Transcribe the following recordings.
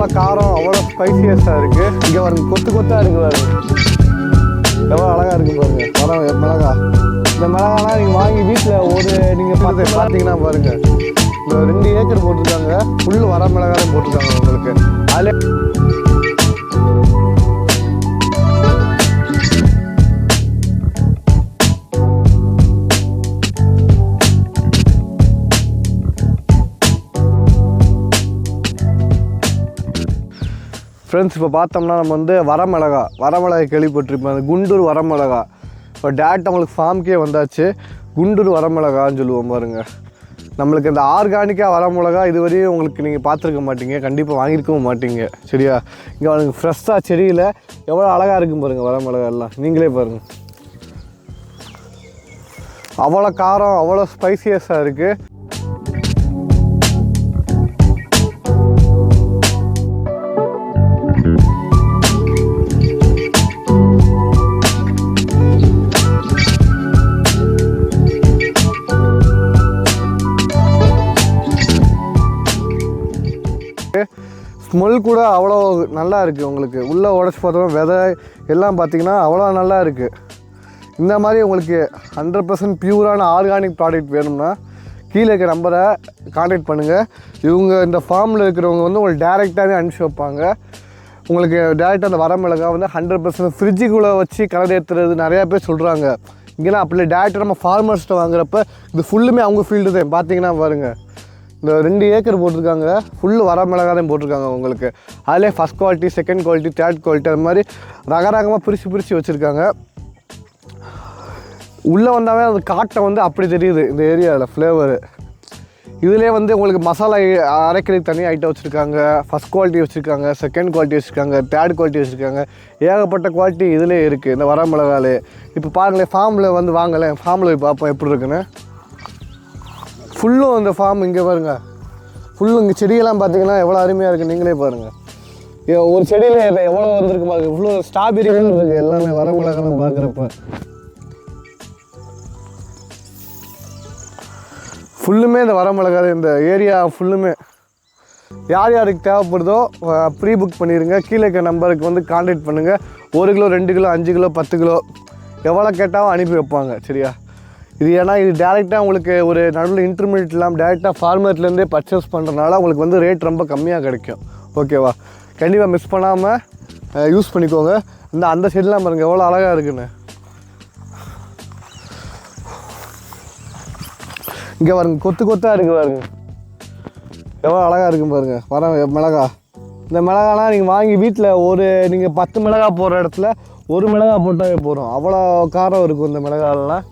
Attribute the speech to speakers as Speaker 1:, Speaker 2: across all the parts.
Speaker 1: அவ்வளோ காரம், அவ்வளோ ஸ்பைசியஸாக இருக்குது. இங்கே பாருங்க, கொத்து கொத்தாக இருக்குது பாருங்க, எவ்வளோ அழகாக இருக்குது பாருங்க. மிளகா, இந்த மிளகாலாம் நீங்கள் வாங்கி வீட்டில் நீங்கள் பார்த்தீங்கன்னா பாருங்கள், இந்த 2 ஏக்கர் போட்டிருக்காங்க. ஃபுல்லு வர மிளகாயும் போட்டிருக்காங்க உங்களுக்கு. அதில் ஃப்ரெண்ட்ஸ், இப்போ பார்த்தோம்னா நம்ம வந்து வரமிளகா கேள்விப்பட்டிருப்போம். அது குண்டூர் வரமிளகா. இப்போ டேரக்ட் நம்மளுக்கு ஃபார்முக்கே வந்தாச்சு. குண்டூர் வரமிளகான்னு சொல்லுவோம் பாருங்கள். நம்மளுக்கு இந்த ஆர்கானிக்காக வரமிளகா இதுவரையும் உங்களுக்கு நீங்கள் பார்த்துருக்க மாட்டீங்க, கண்டிப்பாக வாங்கியிருக்கவும் மாட்டீங்க. சரியா? இங்கே அவனுக்கு ஃப்ரெஷ்ஷாக செடியில் எவ்வளோ அழகாக இருக்கும் பாருங்கள் வரமிளகா எல்லாம். நீங்களே பாருங்கள், அவ்வளோ காரம், அவ்வளோ ஸ்பைசியஸாக இருக்குது. ஸ்மெல் கூட அவ்வளோ நல்லா இருக்குது. உங்களுக்கு உள்ளே உடச்சி பார்த்தோம் விதை எல்லாம் பார்த்திங்கன்னா அவ்வளோ நல்லா இருக்குது. இந்த மாதிரி உங்களுக்கு 100% பியூரான ஆர்கானிக் ப்ராடக்ட் வேணும்னா கீழே இருக்கிற நம்பரை கான்டாக்ட் பண்ணுங்கள். இவங்க இந்த ஃபார்மில் இருக்கிறவங்க வந்து உங்களுக்கு டேரெக்டாகவே அனுப்பிச்சி வைப்பாங்க. உங்களுக்கு டேரெக்டாக அந்த வரமிளகா வந்து 100% ஃப்ரிட்ஜுக்குள்ளே வச்சு கலர் ஏற்றுறது நிறையா பேர் சொல்கிறாங்க. இங்கேனா அப்படி டேரெக்டாக நம்ம ஃபார்மர்ஸ்ட்டை வாங்குறப்ப இது ஃபுல்லுமே அவங்க ஃபீல்டு தான். பார்த்தீங்கன்னா பாருங்கள், இந்த 2 ஏக்கர் போட்டிருக்காங்க. ஃபுல்லு வர மிளகா தான் போட்டிருக்காங்க உங்களுக்கு. அதிலே first quality, second quality, third quality, அது மாதிரி ரகரகமாக பிரித்து வச்சுருக்காங்க. உள்ளே வந்தாவே அந்த காட்டை வந்து அப்படி தெரியுது இந்த ஏரியாவில் ஃப்ளேவரு. இதிலே வந்து உங்களுக்கு மசாலா அரைக்கிறதுக்கு தனியாக ஐட்டம் வச்சுருக்காங்க. ஃபஸ்ட் குவாலிட்டி வச்சுருக்காங்க, செகண்ட் குவாலிட்டி வச்சுருக்காங்க, தேர்ட் குவாலிட்டி வச்சுருக்காங்க. ஏகப்பட்ட குவாலிட்டி இதிலே இருக்குது இந்த வர மிளகாலே. இப்போ பாருங்களேன், ஃபார்மில் வந்து வாங்கலேன், ஃபார்மில் போய் பார்ப்போம் எப்படி இருக்குன்னு. ஃபுல்லும் இந்த ஃபார்ம் இங்கே பாருங்கள், ஃபுல்லும் இங்கே செடியெல்லாம் பார்த்தீங்கன்னா எவ்வளோ அருமையாக இருக்குது. நீங்களே பாருங்கள், ஒரு செடியில் எவ்வளோ வந்துருக்கு பாருங்கள். இவ்வளோ ஸ்ட்ராபெரிகள் இருக்குது எல்லாமே வர மிளகான்னு பார்க்குறப்ப. ஃபுல்லுமே இந்த வர மிளகா, இந்த ஏரியா ஃபுல்லுமே யார் யாருக்கு தேவைப்படுதோ ப்ரீ புக் பண்ணிடுங்க. கீழே இருக்க நம்பருக்கு வந்து கான்டாக்ட் பண்ணுங்கள். 1 கிலோ, 2 கிலோ, 5 கிலோ, 10 கிலோ எவ்வளோ கேட்டாலும் அனுப்பி வைப்பாங்க. சரியா? இது ஏன்னா இது டேரெக்டாக உங்களுக்கு ஒரு நடுவில் இன்டர்மீடியட் இல்லாமல் டேரெக்டாக ஃபார்மர்லேருந்தே பர்ச்சேஸ் பண்ணுறதுனால உங்களுக்கு வந்து ரேட் ரொம்ப கம்மியாக கிடைக்கும். ஓகேவா? கண்டிப்பாக மிஸ் பண்ணாமல் யூஸ் பண்ணிக்கோங்க. அந்த செடிலாம் பாருங்கள் எவ்வளோ அழகாக இருக்குன்னு. இங்கே பாருங்க, கொத்து கொத்தாக இருக்குது பாருங்க, எவ்வளோ அழகாக இருக்கும் பாருங்கள் வர மிளகா. இந்த மிளகாலாம் நீங்கள் வாங்கி வீட்டில் நீங்கள் 10 மிளகா போடுற இடத்துல 1 மிளகா போட்டாவே போகிறோம். அவ்வளோ காரம் இருக்கும் இந்த மிளகாலாம்.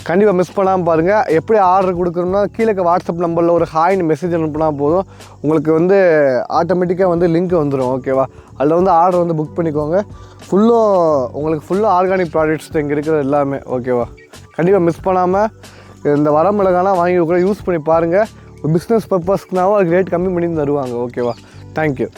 Speaker 1: கண்டிப்பாக மிஸ் பண்ணாமல் பாருங்கள். எப்படி ஆர்டர் கொடுக்கணும்னா கீழே வாட்ஸ்அப் நம்பரில் ஒரு ஹாய்னு மெசேஜ் அனுப்புனா போதும். உங்களுக்கு வந்து ஆட்டோமேட்டிக்காக வந்து லிங்க் வந்துடும். ஓகேவா? அதில் வந்து ஆர்டர் வந்து புக் பண்ணிக்கோங்க. ஃபுல்லும் ஆர்கானிக் ப்ராடக்ட்ஸ் தான் இங்கே இருக்கிறது எல்லாமே. ஓகேவா? கண்டிப்பாக மிஸ் பண்ணாமல் இந்த வர மிளகாலாம் வாங்கி கூட யூஸ் பண்ணி பாருங்கள். பிஸ்னஸ் பர்பஸ்க்குனாவும் அதுக்கு ரேட் கம்மி பண்ணி தருவாங்க. ஓகேவா? தேங்க்யூ.